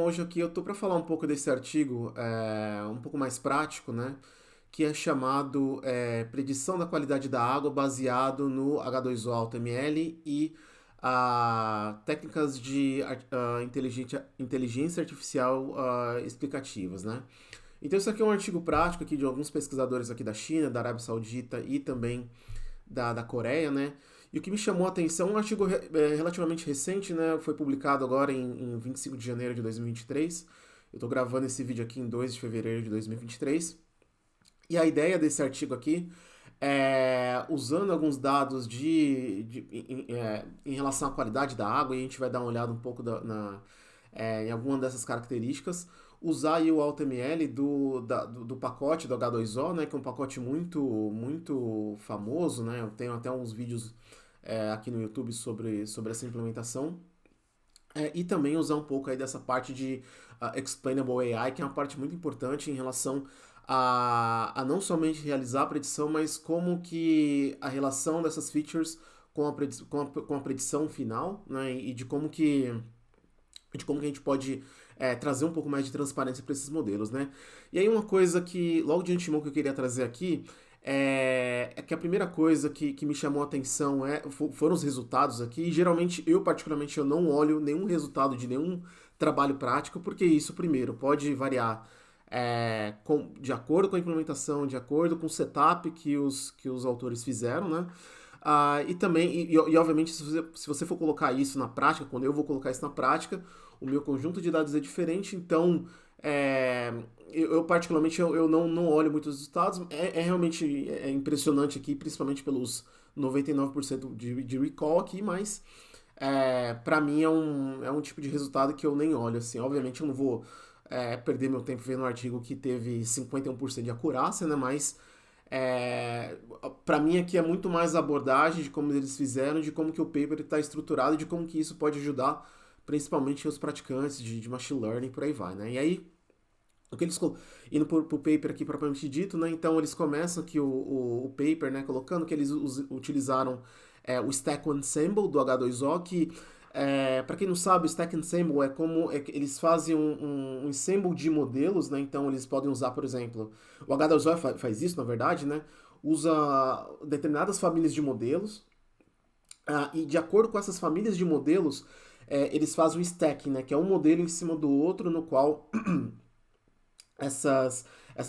Hoje aqui eu tô para falar um pouco desse artigo, um pouco mais prático, né? Que é chamado Predição da Qualidade da Água baseado no H2O AutoML e técnicas de inteligência artificial explicativas, né? Então isso aqui é um artigo prático aqui de alguns pesquisadores aqui da China, da Arábia Saudita e também da Coreia, né? E o que me chamou a atenção é um artigo relativamente recente, né? Foi publicado agora em 25 de janeiro de 2023. Eu estou gravando esse vídeo aqui em 2 de fevereiro de 2023. E a ideia desse artigo aqui é, usando alguns dados em relação à qualidade da água, e a gente vai dar uma olhada um pouco em alguma dessas características, usar aí o AutoML do pacote do H2O, né, que é um pacote muito famoso, né, eu tenho até uns vídeos aqui no YouTube sobre essa implementação, e também usar um pouco aí dessa parte de Explainable AI, que é uma parte muito importante em relação a não somente realizar a predição, mas como que a relação dessas features com a predição final, né, e de como que a gente pode trazer um pouco mais de transparência para esses modelos, né? E aí uma coisa que, logo de antemão que eu queria trazer aqui, é que a primeira coisa que me chamou a atenção foram os resultados aqui, e geralmente eu particularmente eu não olho nenhum resultado de nenhum trabalho prático, porque isso, primeiro, pode variar de acordo com a implementação, de acordo com o setup que os autores fizeram, né? E também, obviamente, se você for colocar isso na prática, quando eu vou colocar isso na prática, o meu conjunto de dados é diferente, então eu particularmente eu não olho muitos resultados. É realmente impressionante aqui, principalmente pelos 99% de recall aqui, mas para mim é um tipo de resultado que eu nem olho. Assim. Obviamente eu não vou perder meu tempo vendo um artigo que teve 51% de acurácia, né? Mas para mim aqui é muito mais a abordagem de como eles fizeram, de como que o paper está estruturado e de como que isso pode ajudar principalmente os praticantes de machine learning por aí vai, né? E aí, o que eles indo pro paper aqui propriamente dito, né? Então eles começam aqui o paper, né? Colocando que eles utilizaram o Stack Ensemble do H2O, que para quem não sabe, o Stack Ensemble é como que eles fazem um ensemble de modelos, né? Então eles podem usar, por exemplo, o H2O faz isso, na verdade, né? Usa determinadas famílias de modelos, e de acordo com essas famílias de modelos, eles fazem o stacking, né? Que é um modelo em cima do outro, no qual essas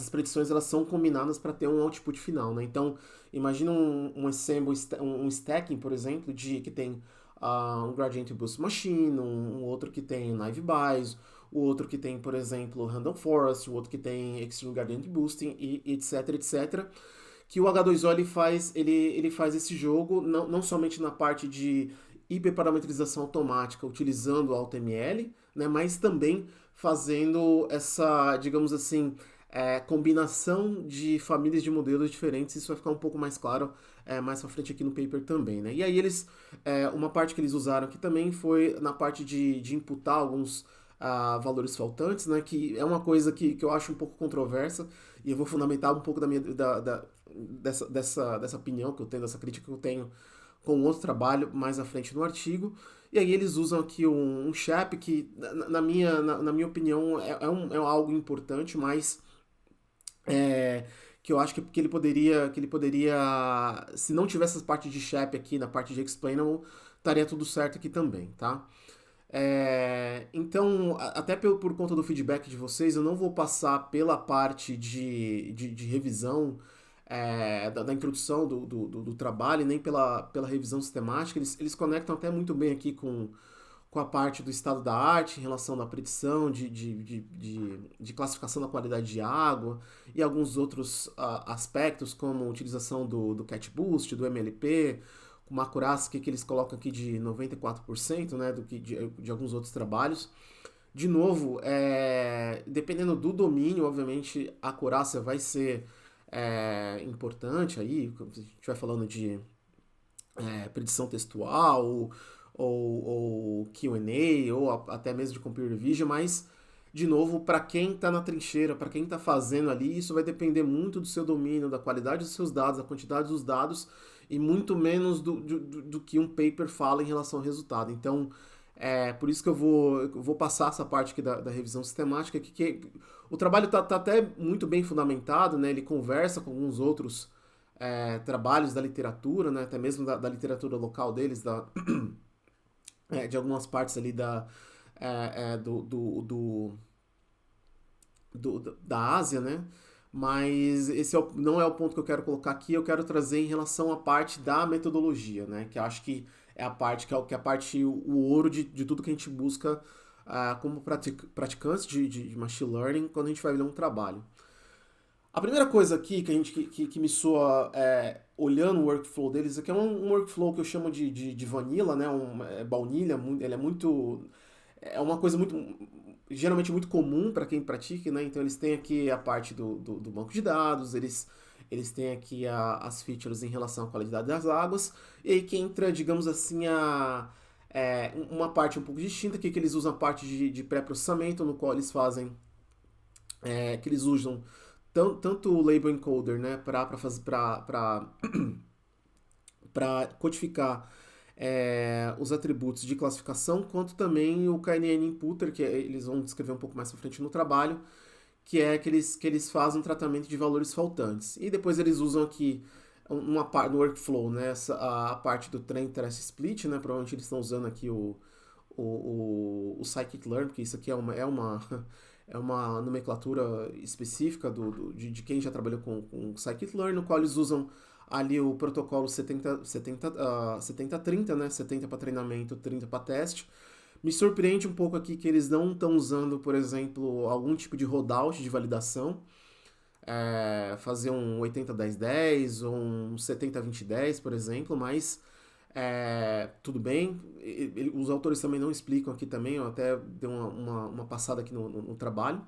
predições elas são combinadas para ter um output final, né? Então, imagina um ensemble, um stacking, por exemplo, que tem um Gradient Boost Machine, um outro que tem Naive Bayes, o outro que tem, por exemplo, Random Forest, o outro que tem Extreme Gradient Boosting, e etc, etc. Que o H2O ele faz esse jogo não somente na parte de hiperparametrização automática utilizando o AutoML, né, mas também fazendo essa, digamos assim, combinação de famílias de modelos diferentes. Isso vai ficar um pouco mais claro mais pra frente aqui no paper também, né? E aí uma parte que eles usaram aqui também foi na parte de imputar alguns valores faltantes, né? Que é uma coisa que eu acho um pouco controversa e eu vou fundamentar um pouco dessa opinião que eu tenho, dessa crítica que eu tenho com outro trabalho mais à frente no artigo. E aí eles usam aqui um SHAP que, na minha opinião, é algo importante, mas é, que eu acho que ele poderia, se não tivesse essa parte de SHAP aqui, na parte de Explainable, estaria tudo certo aqui também, tá? Então, até por conta do feedback de vocês, eu não vou passar pela parte de revisão da introdução do trabalho, nem pela revisão sistemática. Eles conectam até muito bem aqui com a parte do estado da arte em relação à predição, de classificação da qualidade de água e alguns outros aspectos, como a utilização do Cat Boost, do MLP, com uma acurácia que eles colocam aqui de 94%, né, de alguns outros trabalhos. De novo, dependendo do domínio, obviamente a acurácia vai ser importante aí, a gente vai falando de predição textual, ou Q&A, ou até mesmo de computer vision, mas, de novo, para quem está na trincheira, para quem está fazendo ali, isso vai depender muito do seu domínio, da qualidade dos seus dados, da quantidade dos dados, e muito menos do que um paper fala em relação ao resultado. Então, Por isso que eu vou passar essa parte aqui da revisão sistemática, que o trabalho tá até muito bem fundamentado, né? Ele conversa com alguns outros trabalhos da literatura, né? Até mesmo da literatura local deles, de algumas partes ali é, é, do, do, do, da Ásia, né? Mas esse não é o ponto que eu quero colocar aqui, eu quero trazer em relação à parte da metodologia, né? Que eu acho que é a parte que é a parte, o ouro de tudo que a gente busca como praticantes de machine learning quando a gente vai ler um trabalho. A primeira coisa aqui que me soa olhando o workflow deles, aqui é um workflow que eu chamo de vanilla, né? Baunilha, ele é muito. É uma coisa muito. Geralmente muito comum para quem pratica, né? Então eles têm aqui a parte do banco de dados, eles têm aqui as features em relação à qualidade das águas, e aí que entra, digamos assim, uma parte um pouco distinta, que eles usam a parte de pré-processamento, no qual eles fazem. Que eles usam tanto o label encoder, né, para codificar os atributos de classificação, quanto também o KNN Inputter, que eles vão descrever um pouco mais para frente no trabalho, que é que eles fazem um tratamento de valores faltantes. E depois eles usam aqui uma parte no workflow, né, a parte do Train Trace Split, né, provavelmente eles estão usando aqui o Scikit-learn, porque isso aqui é uma nomenclatura específica de quem já trabalhou com Scikit-learn, no qual eles usam ali o protocolo 70-30, né? 70 para treinamento, 30 para teste. Me surpreende um pouco aqui que eles não estão usando, por exemplo, algum tipo de rollout de validação. Fazer um 80-10-10 ou um 70-20-10, por exemplo, mas tudo bem. Os autores também não explicam aqui também, eu até dei uma passada aqui no trabalho.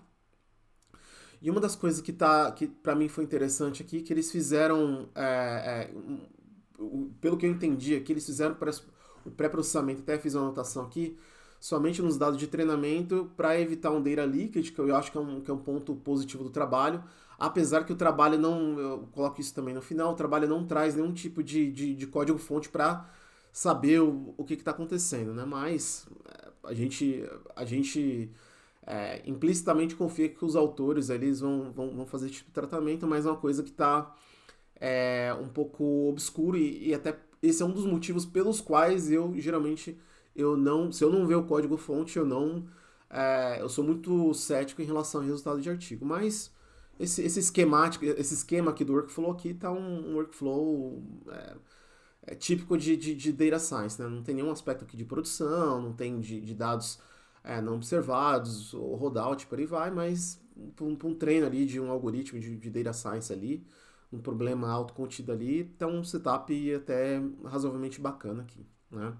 E uma das coisas que para mim foi interessante aqui, que eles fizeram, pelo que eu entendi aqui, eles fizeram o pré-processamento, até fiz uma anotação aqui, somente nos dados de treinamento para evitar um data leakage, que eu acho que é um ponto positivo do trabalho, apesar que o trabalho não, eu coloco isso também no final, o trabalho não traz nenhum tipo de código-fonte para saber o que está acontecendo, né? Mas a gente implicitamente confia que os autores eles vão fazer esse tipo de tratamento, mas é uma coisa que está um pouco obscuro e até esse é um dos motivos pelos quais eu geralmente se eu não ver o código fonte eu sou muito cético em relação ao resultado de artigo, mas esse esquema aqui do workflow aqui tá um workflow típico de data science, né? Não tem nenhum aspecto aqui de produção, não tem de dados não observados, ou rollout, por aí vai, mas para um treino ali de um algoritmo de data science ali, um problema autocontido ali, tá um setup até razoavelmente bacana aqui, né?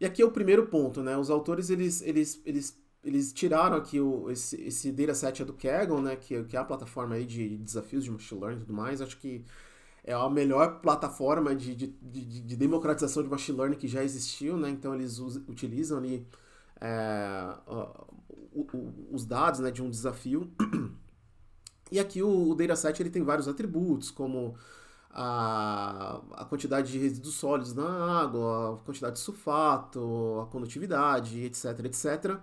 E aqui é o primeiro ponto, né? Os autores, eles tiraram aqui esse dataset do Kaggle, né? Que é a plataforma aí de desafios de machine learning e tudo mais. Acho que é a melhor plataforma de democratização de machine learning que já existiu, né? Então eles utilizam ali os dados, né, de um desafio. E aqui o dataset ele tem vários atributos, como a quantidade de resíduos sólidos na água, a quantidade de sulfato, a condutividade, etc, etc.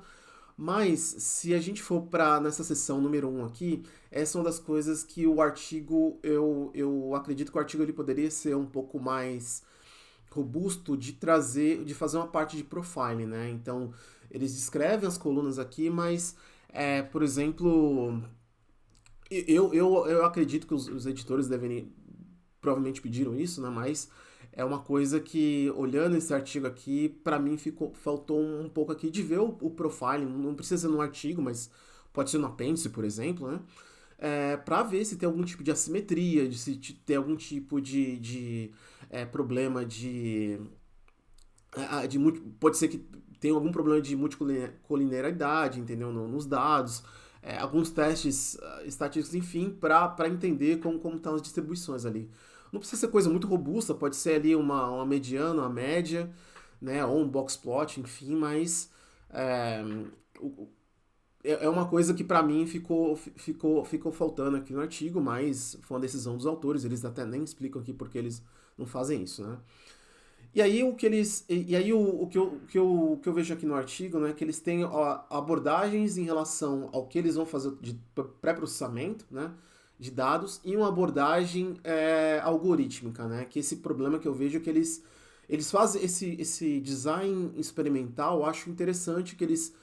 Mas, se a gente for para nessa seção número 1 aqui, essa é uma das coisas que o artigo, eu acredito que o artigo ele poderia ser um pouco mais robusto de fazer uma parte de profiling, né? Então, eles descrevem as colunas aqui, mas, por exemplo, eu acredito que os editores provavelmente pediram isso, né? Mas é uma coisa que, olhando esse artigo aqui, para mim faltou um pouco aqui de ver o profiling, não precisa ser no artigo, mas pode ser no apêndice, por exemplo, né? Para ver se tem algum tipo de assimetria, se tem algum tipo de problema pode ser que tenha algum problema de multicolinearidade, entendeu? Nos dados, alguns testes estatísticos, enfim, para entender como estão as distribuições ali. Não precisa ser coisa muito robusta, pode ser ali uma mediana, uma média, né? Ou um box plot, enfim, mas é uma coisa que para mim ficou faltando aqui no artigo, mas foi uma decisão dos autores, eles até nem explicam aqui porque eles não fazem isso, né? E aí o que eu vejo aqui no artigo, né, que eles têm abordagens em relação ao que eles vão fazer de pré-processamento, né, de dados e uma abordagem algorítmica, né, que esse problema que eu vejo é que eles fazem esse design experimental, eu acho interessante que eles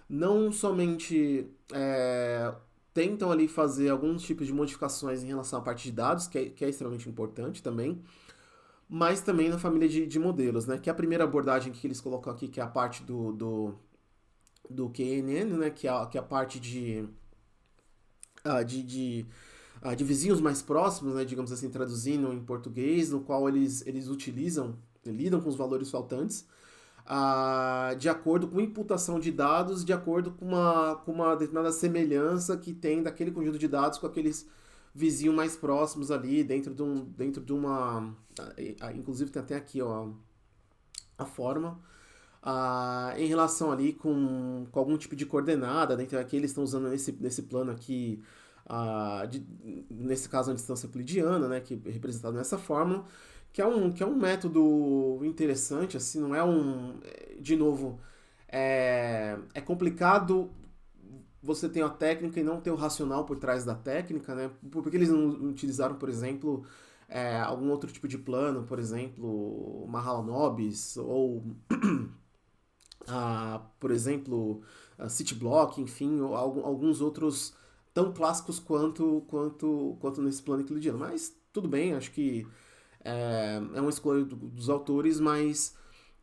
não somente tentam ali fazer alguns tipos de modificações em relação à parte de dados, que é extremamente importante também, mas também na família de modelos, né? Que é a primeira abordagem que eles colocam aqui, que é a parte do KNN, né? Que é a parte de vizinhos mais próximos, né? Digamos assim, traduzindo em português, no qual eles lidam com os valores faltantes, de acordo com imputação de dados, de acordo com uma determinada semelhança que tem daquele conjunto de dados com aqueles vizinhos mais próximos ali, dentro de uma. Inclusive tem até aqui ó, a forma. Em relação ali com algum tipo de coordenada, né? Então aqui eles estão usando nesse plano aqui, nesse caso a distância euclidiana, né? Que é representado nessa fórmula, que é um método interessante, assim, não é de novo, é complicado você ter a técnica e não ter o racional por trás da técnica, né? Por que eles não utilizaram, por exemplo, algum outro tipo de plano, por exemplo, Mahalanobis, ou, por exemplo, CityBlock, enfim, ou alguns outros tão clássicos quanto nesse plano euclidiano. Mas tudo bem, acho que é uma escolha dos autores, mas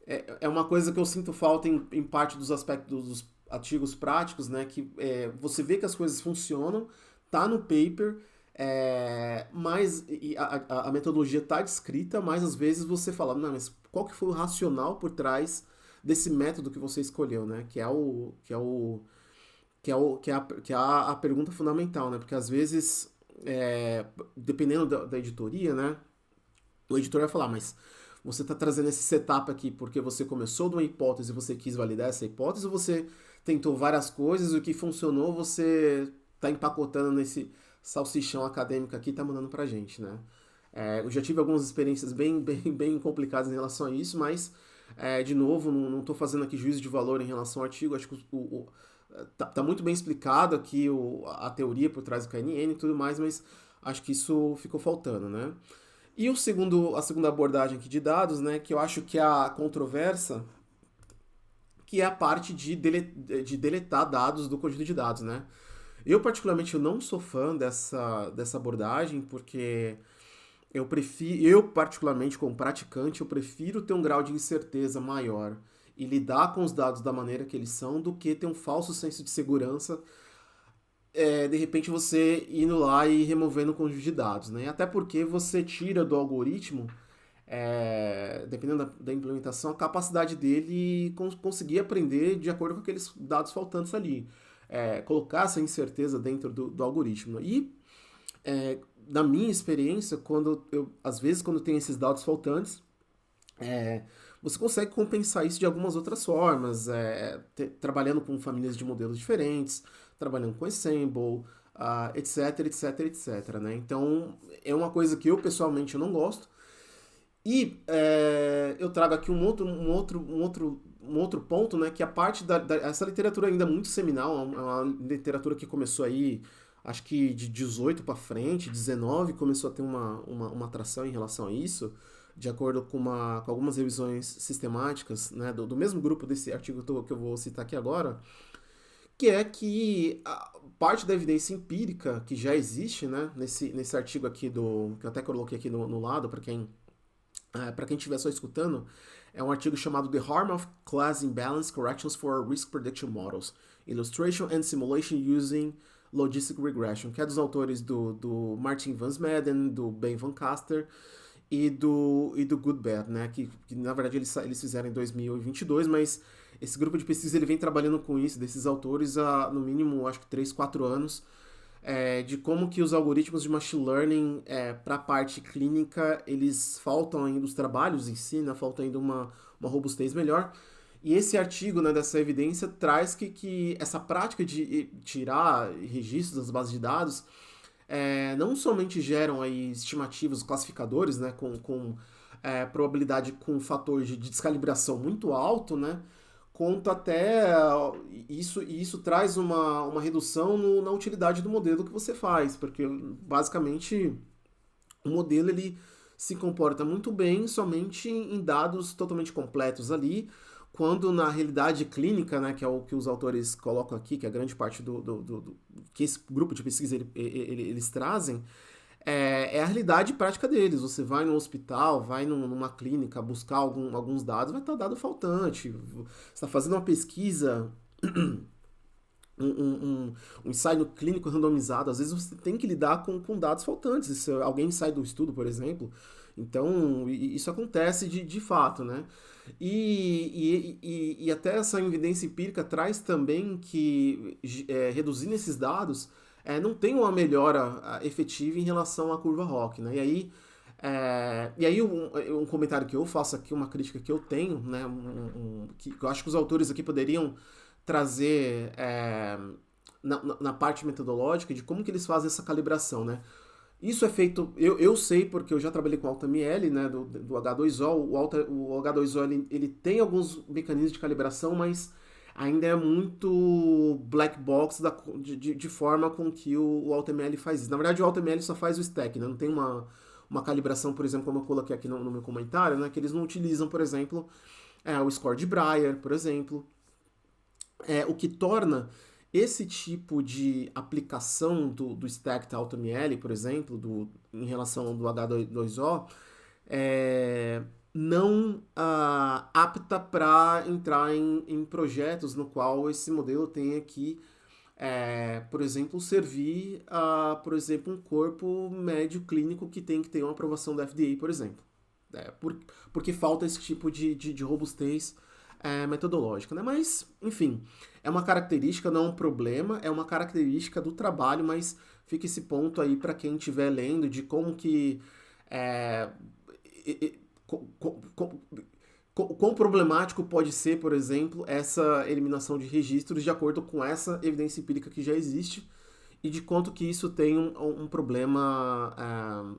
é uma coisa que eu sinto falta em parte dos aspectos dos artigos práticos, né? Que você vê que as coisas funcionam, tá no paper, mas a metodologia tá descrita, mas às vezes você fala, não, mas qual que foi o racional por trás desse método que você escolheu, né? Que é a pergunta fundamental, né? Porque às vezes, dependendo da editoria, né? O editor vai falar, mas você está trazendo esse setup aqui porque você começou de uma hipótese e você quis validar essa hipótese, ou você tentou várias coisas e o que funcionou você está empacotando nesse salsichão acadêmico aqui e está mandando pra gente, né? Eu já tive algumas experiências bem, bem, bem complicadas em relação a isso, mas, de novo, não estou fazendo aqui juízo de valor em relação ao artigo, acho que tá muito bem explicado aqui a teoria por trás do KNN e tudo mais, mas acho que isso ficou faltando, né? E a segunda abordagem aqui de dados, né, que eu acho que é a controversa, que é a parte de deletar dados do conjunto de dados, né? Particularmente, eu não sou fã dessa abordagem, porque particularmente, como praticante, eu prefiro ter um grau de incerteza maior e lidar com os dados da maneira que eles são, do que ter um falso senso de segurança, de repente você indo lá e removendo o conjunto de dados, né? Até porque você tira do algoritmo, dependendo da implementação, a capacidade dele conseguir aprender de acordo com aqueles dados faltantes ali. Colocar essa incerteza dentro do algoritmo. E, na minha experiência, às vezes, quando tem esses dados faltantes, você consegue compensar isso de algumas outras formas, trabalhando com famílias de modelos diferentes, trabalhando com Ensemble, etc, etc, etc, né? Então, é uma coisa que eu pessoalmente não gosto. E eu trago aqui um outro ponto, né? Que a parte essa literatura ainda é muito seminal, é uma literatura que começou aí, acho que de 18 para frente, 19, começou a ter uma atração em relação a isso, de acordo com algumas revisões sistemáticas, né, do mesmo grupo desse artigo que eu vou citar aqui agora, que é que a parte da evidência empírica que já existe, né, nesse artigo aqui que eu até coloquei aqui no lado, para quem estiver só escutando, é um artigo chamado The Harm of Class Imbalance Corrections for Risk Prediction Models, Illustration and Simulation Using Logistic Regression, que é dos autores do Martin Van Smeden, do Ben Van Caster e do Goodbad, né? Que na verdade eles fizeram em 2022, mas esse grupo de pesquisa ele vem trabalhando com isso, desses autores, há no mínimo, acho que 3, 4 anos, de como que os algoritmos de machine learning, para a parte clínica, eles faltam ainda, os trabalhos em si, né? Falta ainda uma robustez melhor. E esse artigo, né, dessa evidência traz que essa prática de tirar registros das bases de dados não somente geram aí estimativas, classificadores, né, com probabilidade com um fator de descalibração muito alto, né? Quanto até isso traz uma redução na utilidade do modelo que você faz, porque basicamente o modelo ele se comporta muito bem somente em dados totalmente completos ali, quando na realidade clínica, né, que é o que os autores colocam aqui, que é a grande parte que esse grupo de pesquisa eles trazem, é a realidade prática deles. Você vai no hospital, vai numa clínica buscar alguns dados, vai estar dado faltante. Você está fazendo uma pesquisa, um ensaio clínico randomizado, às vezes você tem que lidar com dados faltantes. Se alguém sai do estudo, por exemplo, então isso acontece de fato, né? E até essa evidência empírica traz também que reduzindo esses dados não tem uma melhora efetiva em relação à curva ROC, né? E aí um comentário que eu faço aqui, uma crítica que eu tenho, né? Que eu acho que os autores aqui poderiam trazer na parte metodológica de como que eles fazem essa calibração, né? Isso é feito, eu sei porque eu já trabalhei com AltaML, né, do H2O. O H2O ele tem alguns mecanismos de calibração, mas ainda é muito black box de forma com que o AltaML faz isso. Na verdade, o AltaML só faz o stack, né? Não tem uma calibração, por exemplo, como eu coloquei aqui no meu comentário, né, que eles não utilizam, por exemplo, o score de Breyer, por exemplo. O que torna esse tipo de aplicação do Stacked AutoML, por exemplo, em relação ao do H2O, não apta para entrar em projetos no qual esse modelo tenha que, por exemplo, servir a, por exemplo, um corpo médio clínico que tem que ter uma aprovação da FDA, por exemplo. Porque falta esse tipo de robustez metodológica, né? Mas, enfim, é uma característica, não é um problema, é uma característica do trabalho, mas fica esse ponto aí para quem estiver lendo de como que quão problemático pode ser, por exemplo, essa eliminação de registros de acordo com essa evidência empírica que já existe e de quanto que isso tem um problema,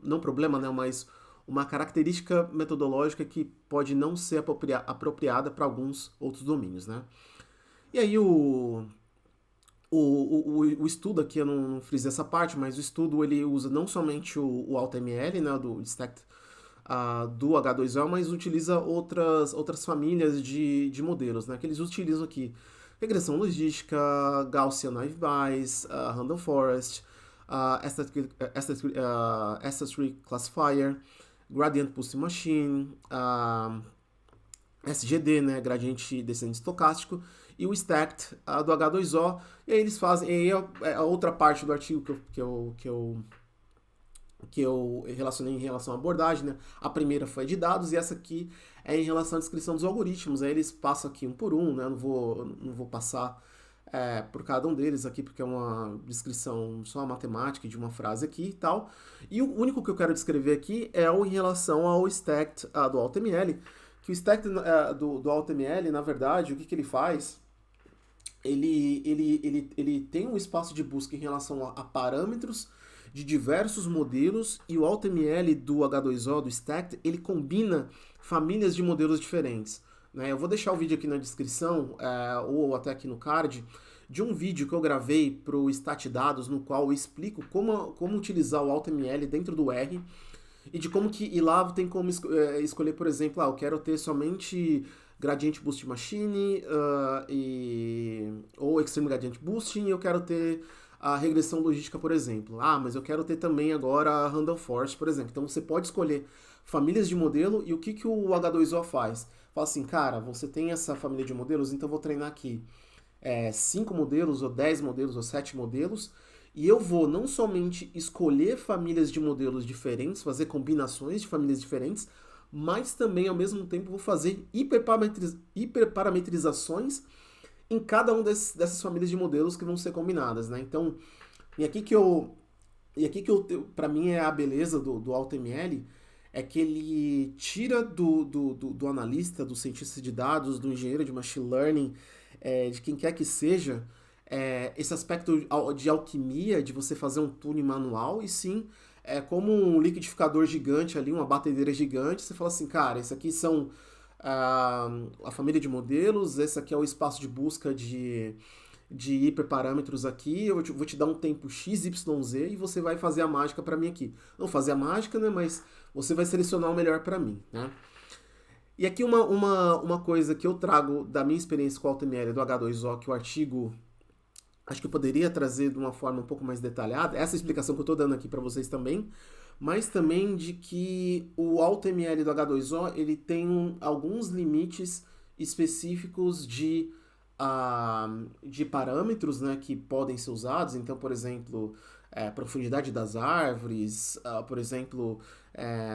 não problema, né, mas uma característica metodológica que pode não ser apropriada para alguns outros domínios, né? E aí o estudo aqui, eu não frisei essa parte, mas o estudo ele usa não somente o AltaML, né, do Stacked do H2O, mas utiliza outras famílias de modelos, né, que eles utilizam aqui. Regressão logística, Gaussian Naive Bayes, Random Forest, Ancestry Classifier, Gradient Boosting Machine, SGD, né, Gradiente Descendente Estocástico, e o Stacked do H2O, e aí eles fazem, e aí a outra parte do artigo que eu relacionei em relação à abordagem, né? A primeira foi de dados e essa aqui é em relação à descrição dos algoritmos. Aí eles passam aqui um por um, né? Eu não vou passar por cada um deles aqui, porque é uma descrição só matemática de uma frase aqui e tal. E o único que eu quero descrever aqui é o em relação ao Stacked do AltaML, que o Stacked do AltaML, na verdade, o que ele faz? Ele tem um espaço de busca em relação a parâmetros de diversos modelos, e o AltaML do H2O, do Stacked, ele combina famílias de modelos diferentes, né? Eu vou deixar o vídeo aqui na descrição, ou até aqui no card, de um vídeo que eu gravei para o StatDados, no qual eu explico como utilizar o AltaML dentro do R, e lá tem como escolher, por exemplo, eu quero ter somente Gradient Boost Machine ou Extreme Gradient Boosting, e eu quero ter a regressão logística, por exemplo. Mas eu quero ter também agora a Random Forest, por exemplo. Então você pode escolher famílias de modelo, e o que o H2O faz? Fala assim, cara, você tem essa família de modelos, então eu vou treinar aqui 5 modelos, ou 10 modelos, ou 7 modelos, e eu vou não somente escolher famílias de modelos diferentes, fazer combinações de famílias diferentes, mas também, ao mesmo tempo, vou fazer hiperparametrizações em cada uma dessas famílias de modelos que vão ser combinadas, né? Então, para mim é a beleza do AltaML, é que ele tira do analista, do cientista de dados, do engenheiro de machine learning, de quem quer que seja, esse aspecto de alquimia, de você fazer um tuning manual, e sim é como um liquidificador gigante ali, uma batedeira gigante. Você fala assim, cara, isso aqui são a família de modelos, esse aqui é o espaço de busca de hiperparâmetros aqui, eu vou te dar um tempo x, y, z e você vai fazer a mágica para mim aqui. Não fazer a mágica, né, mas você vai selecionar o melhor para mim, né? E aqui uma coisa que eu trago da minha experiência com o AutoML do H2O, que o artigo acho que eu poderia trazer de uma forma um pouco mais detalhada, essa explicação que eu estou dando aqui para vocês também, mas também de que o AutoML do H2O ele tem alguns limites específicos de parâmetros, né, que podem ser usados. Então, por exemplo, profundidade das árvores, por exemplo,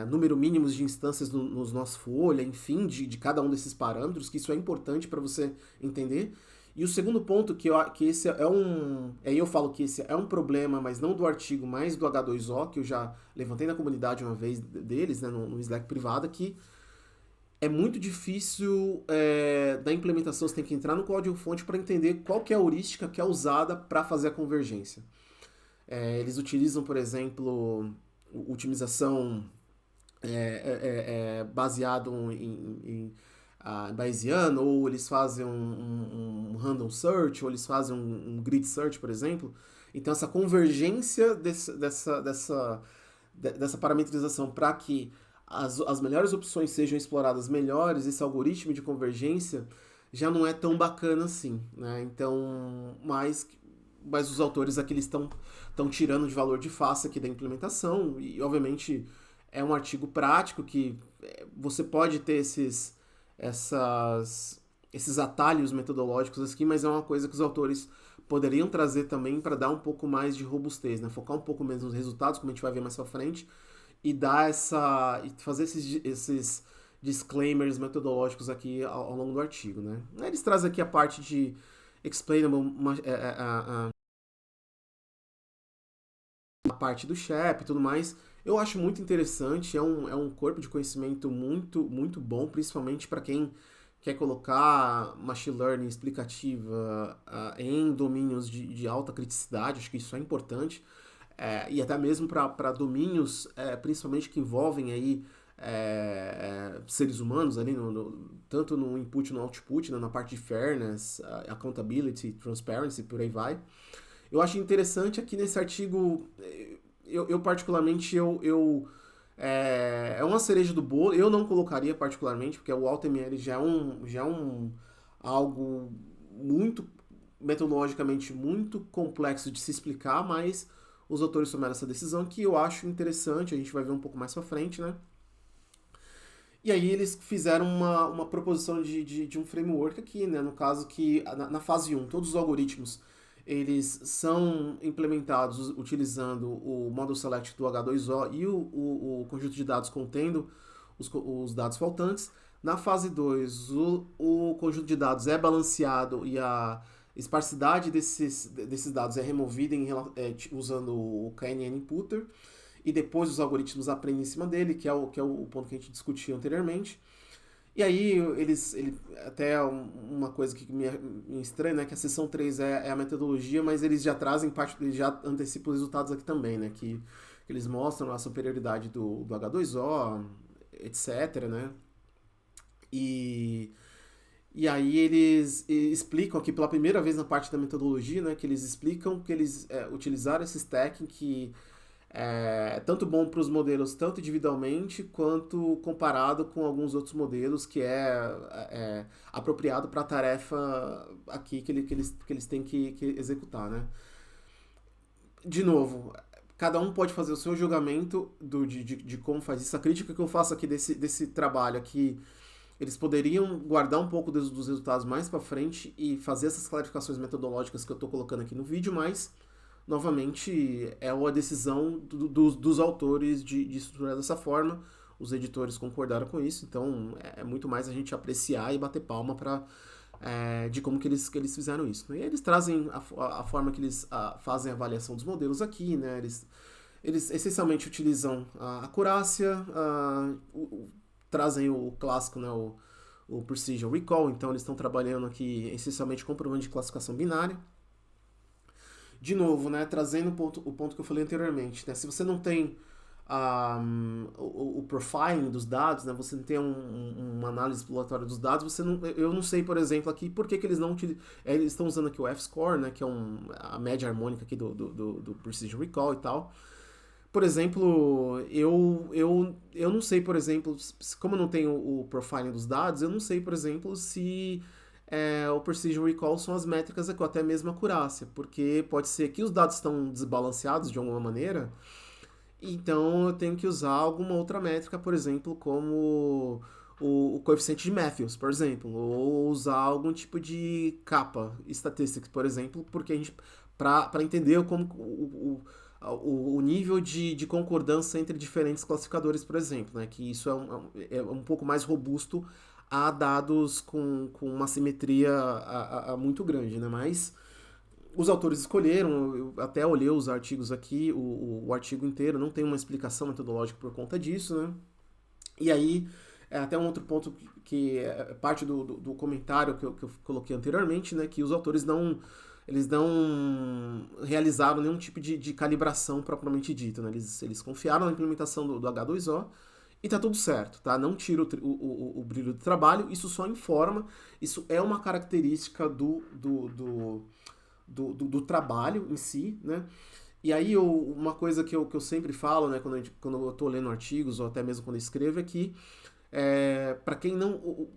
número mínimo de instâncias nos nossa folha, enfim, de cada um desses parâmetros, que isso é importante para você entender. E o segundo ponto, que esse é um. Aí eu falo que esse é um problema, mas não do artigo, mas do H2O, que eu já levantei na comunidade uma vez deles, né, no Slack privado, que é muito difícil da implementação. Você tem que entrar no código-fonte para entender qual que é a heurística que é usada para fazer a convergência. Eles utilizam, por exemplo, otimização baseado em Bayesiano, ou eles fazem um random search, ou eles fazem um grid search, por exemplo. Então, essa convergência dessa parametrização para que as melhores opções sejam exploradas melhores, esse algoritmo de convergência já não é tão bacana assim, né? Então, mas os autores aqui estão tirando de valor de face aqui da implementação, e obviamente é um artigo prático que você pode ter esses atalhos metodológicos aqui, mas é uma coisa que os autores poderiam trazer também para dar um pouco mais de robustez, né? Focar um pouco menos nos resultados, como a gente vai ver mais pra frente, e fazer esses disclaimers metodológicos aqui ao longo do artigo, né? Eles trazem aqui a parte de explainable, a parte do SHAP e tudo mais. Eu acho muito interessante, é um corpo de conhecimento muito, muito bom, principalmente para quem quer colocar machine learning explicativa em domínios de alta criticidade. Acho que isso é importante. E até mesmo para domínios, principalmente que envolvem aí seres humanos ali, tanto no input e no output, né, na parte de fairness, accountability, transparency, por aí vai. Eu acho interessante aqui nesse artigo, eu particularmente, é uma cereja do bolo. Eu não colocaria particularmente, porque o AutoML já é algo muito, metodologicamente, muito complexo de se explicar, mas os autores tomaram essa decisão que eu acho interessante, a gente vai ver um pouco mais pra frente, né? E aí eles fizeram uma proposição de um framework aqui, né? No caso que na fase 1, todos os algoritmos eles são implementados utilizando o model select do H2O e o conjunto de dados contendo os dados faltantes. Na fase 2, o conjunto de dados é balanceado e a esparsidade desses dados é removida usando o KNN Imputer, e depois os algoritmos aprendem em cima dele, que é o ponto que a gente discutiu anteriormente. E aí, até uma coisa que me estranha, né, que a seção 3 é a metodologia, mas eles já trazem eles já antecipam os resultados aqui também, né, que eles mostram a superioridade do H2O, etc, né, e aí eles explicam aqui pela primeira vez na parte da metodologia, né, que eles explicam que eles utilizaram esse stacking que é tanto bom para os modelos, tanto individualmente, quanto comparado com alguns outros modelos, que é apropriado para a tarefa aqui que eles têm que executar, né? De novo, cada um pode fazer o seu julgamento de como faz isso. A crítica que eu faço aqui desse trabalho aqui, eles poderiam guardar um pouco dos resultados mais para frente e fazer essas clarificações metodológicas que eu estou colocando aqui no vídeo, mas novamente, é uma decisão dos autores de estruturar dessa forma. Os editores concordaram com isso, então é muito mais a gente apreciar e bater palma de como que eles fizeram isso. E eles trazem a forma que eles fazem a avaliação dos modelos aqui, né? Eles essencialmente utilizam a acurácia, trazem o clássico, né? O Precision Recall, então eles estão trabalhando aqui essencialmente com problema de classificação binária. De novo, né, trazendo o ponto que eu falei anteriormente, né, se você não tem o profiling dos dados, né? Você tem uma análise exploratória dos dados, eu não sei, por exemplo, aqui por que eles não eles estão usando aqui o F-score, né? Que é a média harmônica aqui do Precision Recall e tal. Por exemplo, eu não sei, por exemplo, como eu não tenho o profiling dos dados, eu não sei, por exemplo, se o Precision Recall são as métricas ou até mesmo a acurácia, porque pode ser que os dados estão desbalanceados de alguma maneira, então eu tenho que usar alguma outra métrica, por exemplo, como o coeficiente de Matthews, por exemplo, ou usar algum tipo de capa statistics, por exemplo, porque a gente para entender como o nível de concordância entre diferentes classificadores, por exemplo, né? Que isso é um pouco mais robusto a dados com uma simetria muito grande, né? Mas os autores escolheram, eu até olhei os artigos aqui, o artigo inteiro, não tem uma explicação metodológica por conta disso, né? E aí, até um outro ponto que é parte do comentário que eu coloquei anteriormente, né? Que os autores eles não realizaram nenhum tipo de calibração propriamente dita, né? Eles confiaram na implementação do H2O e tá tudo certo, tá? Não tira o brilho do trabalho, isso só informa, isso é uma característica do trabalho em si, né? E aí, uma coisa que eu sempre falo, né, quando eu tô lendo artigos, ou até mesmo quando eu escrevo, é que para quem não.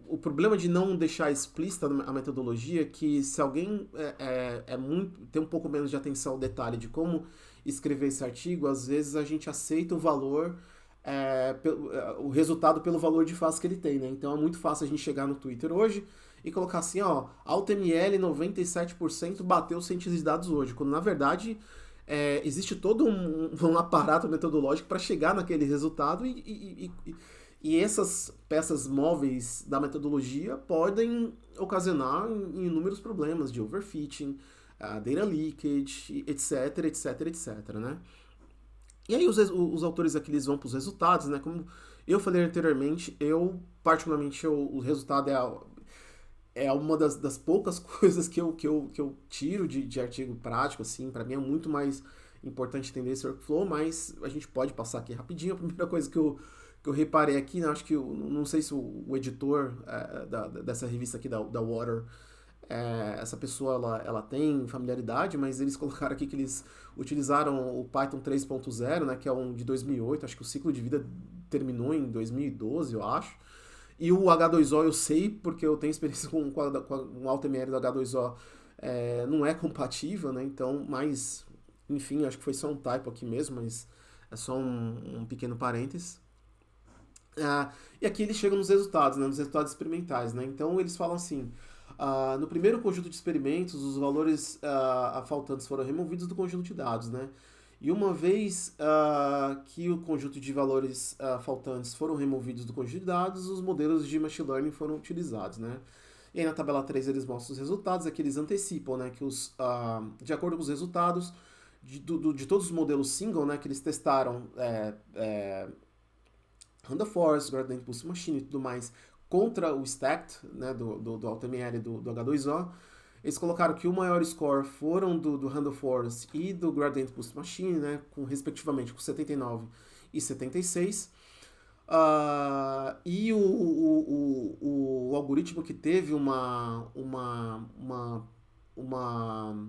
O problema de não deixar explícita a metodologia é que se alguém tem um pouco menos de atenção ao detalhe de como escrever esse artigo, às vezes a gente aceita o valor, o resultado pelo valor de face que ele tem, né? Então é muito fácil a gente chegar no Twitter hoje e colocar assim, ó, AutoML 97% bateu o cientista de dados hoje, quando na verdade existe todo um aparato metodológico para chegar naquele resultado e essas peças móveis da metodologia podem ocasionar inúmeros problemas de overfitting, data leakage, etc, etc, etc, né? E aí os autores aqui eles vão para os resultados, né? Como eu falei anteriormente, particularmente, o resultado é uma das poucas coisas que eu tiro de artigo prático, assim, para mim é muito mais importante entender esse workflow, mas a gente pode passar aqui rapidinho. A primeira coisa que eu reparei aqui, né, acho que não sei se o editor dessa revista aqui da Water, essa pessoa ela tem familiaridade, mas eles colocaram aqui que eles utilizaram o Python 3.0, né, que é um de 2008, acho que o ciclo de vida terminou em 2012, eu acho. E o H2O eu sei, porque eu tenho experiência com o AutoML do H2O, não é compatível, né? Então, mas, enfim, acho que foi só um typo aqui mesmo, mas é só um pequeno parênteses. E aqui eles chegam nos resultados, né? Nos resultados experimentais, né? Então, eles falam assim, no primeiro conjunto de experimentos, os valores faltantes foram removidos do conjunto de dados, né? E uma vez que o conjunto de valores faltantes foram removidos do conjunto de dados, os modelos de machine learning foram utilizados, né? E aí na tabela 3 eles mostram os resultados, aqui eles antecipam, né, que de acordo com os resultados de todos os modelos single, né, que eles testaram Random Forest, Gradient Boost Machine e tudo mais, contra o Stacked, né, do AutoML do H2O, eles colocaram que o maior score foram do Random Forest e do Gradient Boost Machine, né, respectivamente com 79 e 76. E o algoritmo que teve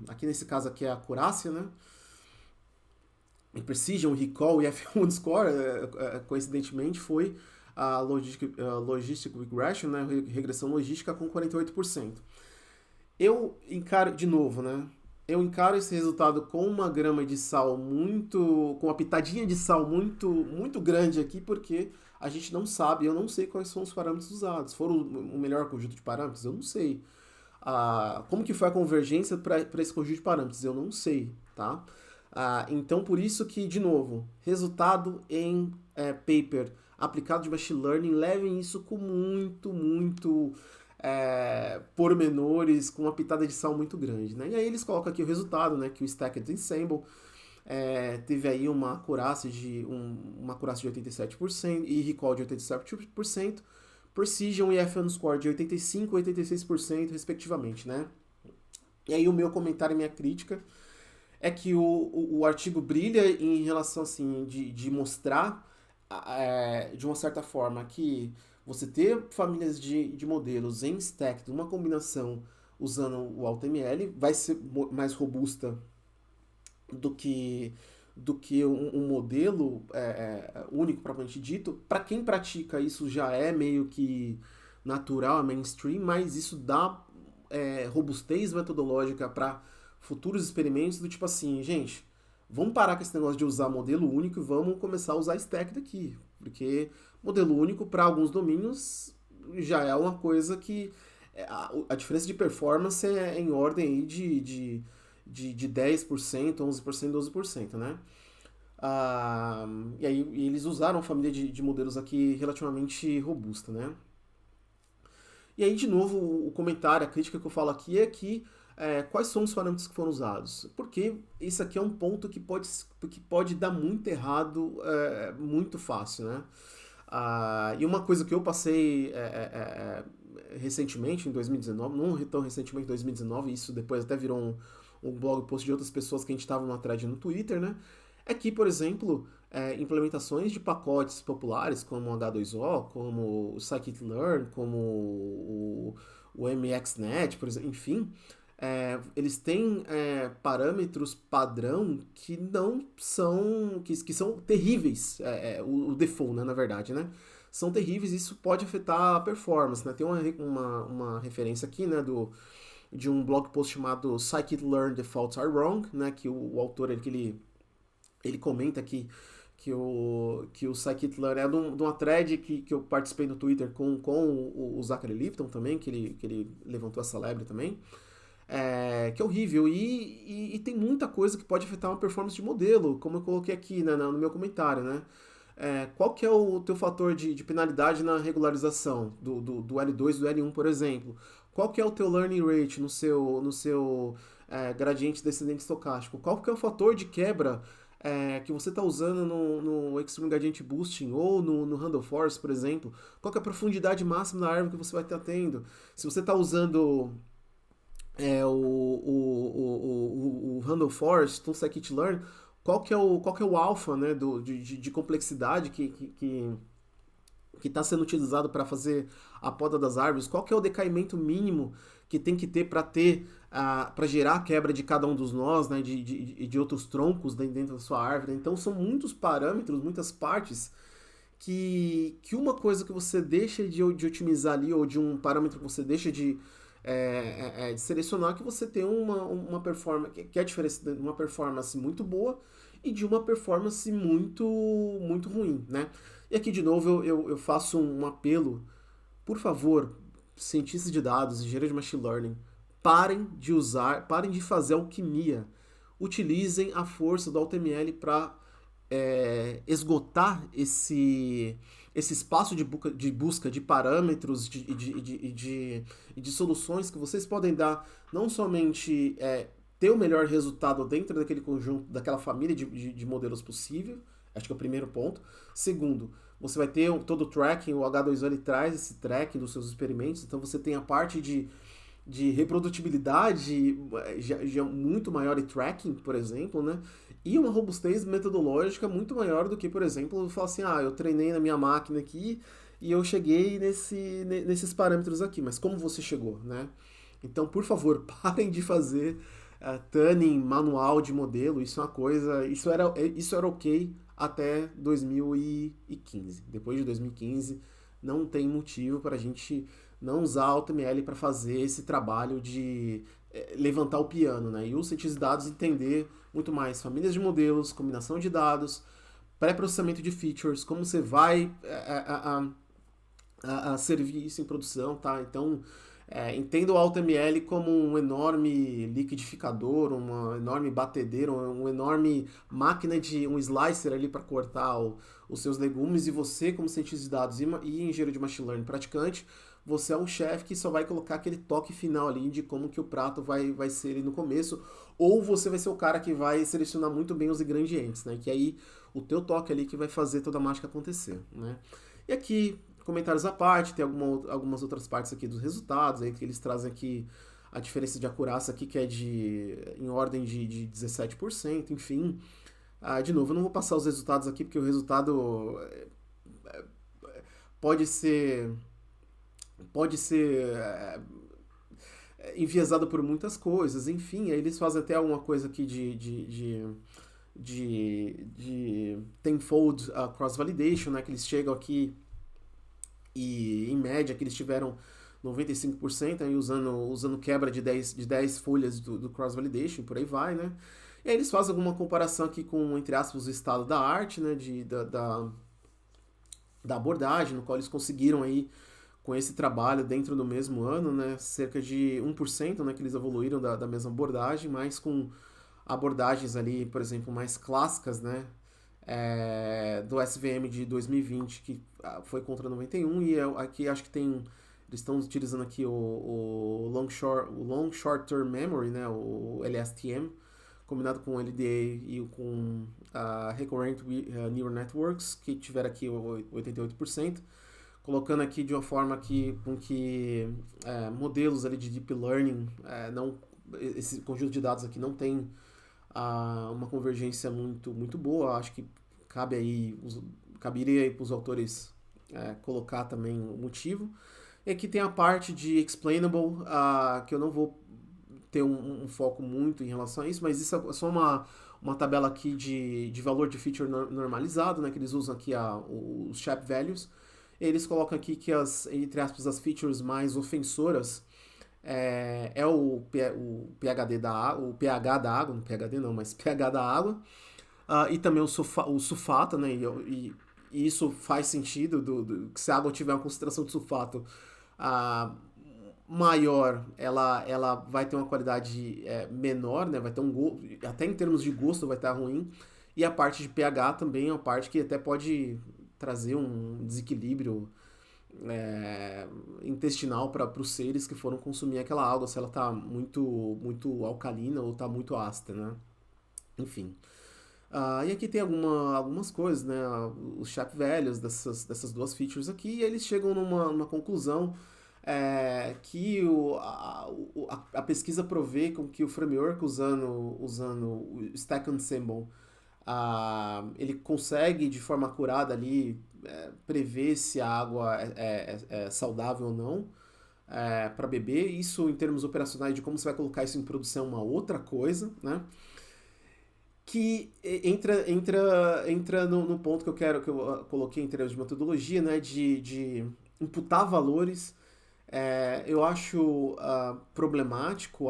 aqui nesse caso aqui é a acurácia, né, Precision, Recall e F1 Score, coincidentemente, foi a Logistic Regression, né, regressão logística com 48%. Eu encaro, de novo, né? Eu encaro esse resultado com uma grama de sal com uma pitadinha de sal muito grande aqui, porque a gente não sabe, eu não sei quais são os parâmetros usados. Foram o melhor conjunto de parâmetros? Eu não sei. Como que foi a convergência para esse conjunto de parâmetros? Eu não sei, tá? Então, por isso que, de novo, resultado em paper aplicado de machine learning, levem isso com muito pormenores, com uma pitada de sal muito grande, né? E aí eles colocam aqui o resultado, né? Que o Stacked Ensemble teve aí uma acurácia de 87% e Recall de 87%, Precision e F1 Score de 85% e 86%, respectivamente, né? E aí o meu comentário e minha crítica é que o artigo brilha em relação, assim, de mostrar, de uma certa forma, que você ter famílias de modelos em stack, de uma combinação usando o AutoML, vai ser mais robusta do que um modelo único propriamente dito. Para quem pratica isso já é meio que natural, é mainstream, mas isso dá robustez metodológica para futuros experimentos do tipo assim, gente, vamos parar com esse negócio de usar modelo único e vamos começar a usar stack daqui, porque modelo único para alguns domínios já é uma coisa que a diferença de performance é em ordem aí de 10%, 11%, 12%, né? E aí eles usaram uma família de modelos aqui relativamente robusta, né? E aí, de novo, o comentário, a crítica que eu falo aqui é que quais são os parâmetros que foram usados? Porque isso aqui é um ponto que pode dar muito errado muito fácil, né? E uma coisa que eu passei recentemente, em 2019, não tão recentemente, em 2019, isso depois até virou um blog post de outras pessoas que a gente estava numa thread no Twitter, né? É que, por exemplo, implementações de pacotes populares como o H2O, como o Scikit-learn, como o MXNet, por exemplo, enfim, eles têm parâmetros padrão que não são, que são terríveis, o default, né, na verdade, né? São terríveis e isso pode afetar a performance, né? Tem uma referência aqui, né, de um blog post chamado Scikit-learn Defaults Are Wrong, né, que o autor ele comenta que o Scikit-learn é de uma thread que eu participei no Twitter com o Zachary Lipton também, que ele levantou essa lebre também, que é horrível e tem muita coisa que pode afetar uma performance de modelo, como eu coloquei aqui, né, no meu comentário, né? Qual que é o teu fator de penalidade na regularização do L2 e do L1, por exemplo? Qual que é o teu learning rate no seu gradiente descendente estocástico? Qual que é o fator de quebra que você está usando no Extreme Gradient Boosting ou no Handle Force, por exemplo? Qual que é a profundidade máxima da árvore que você vai estar tendo? Se você está usando o Handle Force, o Scikit-learn, qual que é o alfa, né, de complexidade que está sendo utilizado para fazer a poda das árvores, qual que é o decaimento mínimo que tem que ter para gerar a quebra de cada um dos nós, né, de outros troncos dentro da sua árvore. Então são muitos parâmetros, muitas partes que uma coisa que você deixa de otimizar ali, ou de um parâmetro que você deixa de selecionar, que você tem uma performance, que é a diferença de uma performance muito boa e de uma performance muito, muito ruim, né? E aqui, de novo, eu faço um apelo, por favor, cientistas de dados, engenheiros de machine learning, parem de fazer alquimia. Utilizem a força do AutoML para esgotar esse espaço de busca de parâmetros e de soluções que vocês podem dar, não somente ter o melhor resultado dentro daquele conjunto, daquela família de modelos possível, acho que é o primeiro ponto. Segundo, você vai ter todo o tracking, o H2O ele traz esse tracking dos seus experimentos, então você tem a parte de reprodutibilidade já muito maior e tracking, por exemplo, né? E uma robustez metodológica muito maior do que, por exemplo, falar assim, eu treinei na minha máquina aqui e eu cheguei nesses parâmetros aqui, mas como você chegou, né? Então, por favor, parem de fazer tuning manual de modelo, isso é uma coisa, isso era ok até 2015. Depois de 2015, não tem motivo para a gente não usar a AutoML para fazer esse trabalho de levantar o piano, né? E os cientistas de dados entender muito mais famílias de modelos, combinação de dados, pré-processamento de features, como você vai a servir isso em produção, tá? Então, entenda o AutoML como um enorme liquidificador, uma enorme batedeira, uma enorme máquina um slicer ali para cortar os seus legumes, e você, como cientista de dados e engenheiro de machine learning praticante, você é um chefe que só vai colocar aquele toque final ali de como que o prato vai ser ali no começo, ou você vai ser o cara que vai selecionar muito bem os ingredientes, né? Que aí o teu toque ali que vai fazer toda a mágica acontecer, né? E aqui, comentários à parte, tem algumas outras partes aqui dos resultados aí que eles trazem aqui a diferença de acurácia aqui que é em ordem de 17%, enfim. De novo, eu não vou passar os resultados aqui porque o resultado pode ser enviesado por muitas coisas, enfim, aí eles fazem até alguma coisa aqui de tenfold cross-validation, né, que eles chegam aqui e, em média, que eles tiveram 95%, aí usando quebra de 10 folhas do cross-validation, por aí vai, né. E aí eles fazem alguma comparação aqui com, entre aspas, o estado da arte, né, da abordagem, no qual eles conseguiram aí, com esse trabalho dentro do mesmo ano, né, cerca de 1%, né, que eles evoluíram da mesma abordagem, mas com abordagens ali, por exemplo, mais clássicas, né, do SVM de 2020, que foi contra 91, e aqui acho que tem, eles estão utilizando aqui o Long Short Term Memory, né, o LSTM, combinado com o LDA e com a Recurrent Neural Networks, que tiveram aqui 88%, colocando aqui de uma forma com que modelos ali de Deep Learning, esse conjunto de dados aqui não tem uma convergência muito boa. Acho que caberia aí para os autores colocar também o motivo. E aqui tem a parte de explainable, que eu não vou ter um foco muito em relação a isso, mas isso é só uma tabela aqui de valor de feature normalizado, né, que eles usam aqui os SHAP values. Eles colocam aqui que entre aspas, as features mais ofensoras o PHD da água, o pH da água, não PHD não, mas pH da água, e também o sulfato, né, e isso faz sentido, que se a água tiver uma concentração de sulfato maior, ela vai ter uma qualidade menor, né, vai ter até em termos de gosto vai estar ruim, e a parte de pH também é uma parte que até pode trazer um desequilíbrio intestinal para os seres que foram consumir aquela água, se ela está muito alcalina ou está muito ácida, né? Enfim. E aqui tem algumas coisas, né? Os SHAP values dessas duas features aqui, e eles chegam numa conclusão que a pesquisa provê com que o framework usando o Stack Ensemble ele consegue de forma acurada ali prever se a água é saudável ou não para beber. Isso em termos operacionais de como você vai colocar isso em produção é uma outra coisa, né? Que entra no ponto que eu coloquei em termos de metodologia, né? De imputar valores. Eu acho problemático,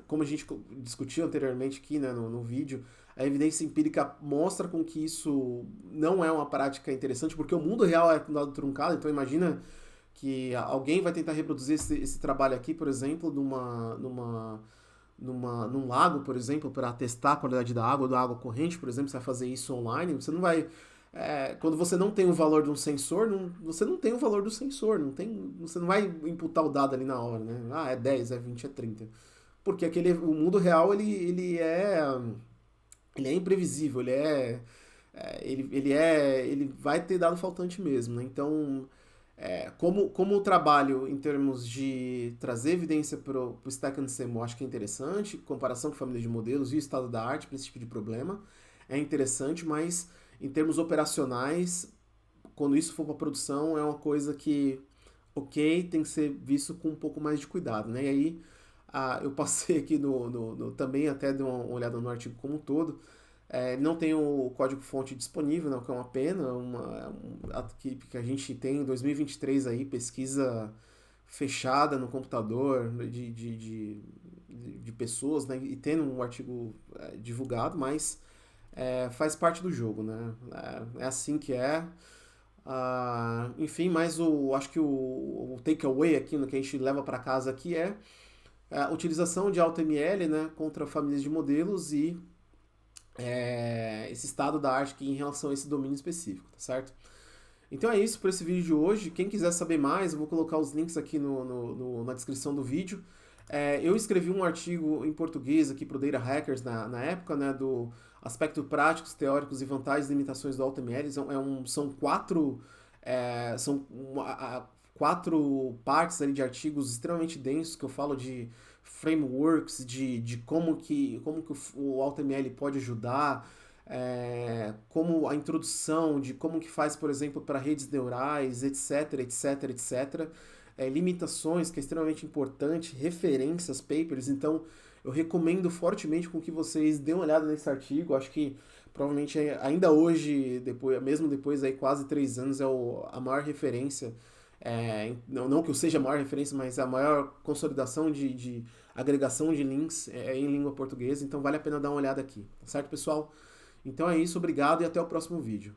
como a gente discutiu anteriormente aqui, né, no vídeo, a evidência empírica mostra com que isso não é uma prática interessante, porque o mundo real é dado truncado, então imagina que alguém vai tentar reproduzir esse trabalho aqui, por exemplo, num lago, por exemplo, para testar a qualidade da água corrente, por exemplo, você vai fazer isso online, você não vai... quando você não tem o valor de um sensor, você não tem o valor do sensor, você não vai imputar o dado ali na hora, né? É 10, é 20, é 30. Porque o mundo real, ele é imprevisível, ele vai ter dado faltante mesmo, né? Então, como o trabalho em termos de trazer evidência para o Stack Ensemble, eu acho que é interessante, comparação com família de modelos e o estado da arte para esse tipo de problema, é interessante, mas em termos operacionais, quando isso for para produção, é uma coisa que, tem que ser visto com um pouco mais de cuidado, né? E aí, eu passei aqui também até dei uma olhada no artigo como um todo. Não tem o código-fonte disponível, não, que é uma pena, que a gente tem em 2023 aí, pesquisa fechada no computador de pessoas, né? E tendo um artigo divulgado, mas faz parte do jogo, né? É assim que é. Enfim, mas acho que o takeaway aqui, no que a gente leva para casa aqui é a utilização de AutoML, né, contra famílias de modelos e esse estado da arte aqui em relação a esse domínio específico, tá certo? Então é isso por esse vídeo de hoje. Quem quiser saber mais, eu vou colocar os links aqui na descrição do vídeo. Eu escrevi um artigo em português aqui para o Data Hackers na época, né, do aspectos práticos, teóricos e vantagens e limitações do AutoML. São quatro partes ali de artigos extremamente densos que eu falo de frameworks de como que o AutoML pode ajudar, como a introdução de como que faz, por exemplo, para redes neurais, etc, etc, etc. Limitações, que é extremamente importante, referências, papers. Então, eu recomendo fortemente com que vocês dêem uma olhada nesse artigo. Acho que provavelmente ainda hoje, mesmo depois aí quase 3 anos, a maior referência. Não que eu seja a maior referência, mas a maior consolidação de agregação de links em língua portuguesa. Então, vale a pena dar uma olhada aqui. Tá certo, pessoal? Então é isso, obrigado e até o próximo vídeo.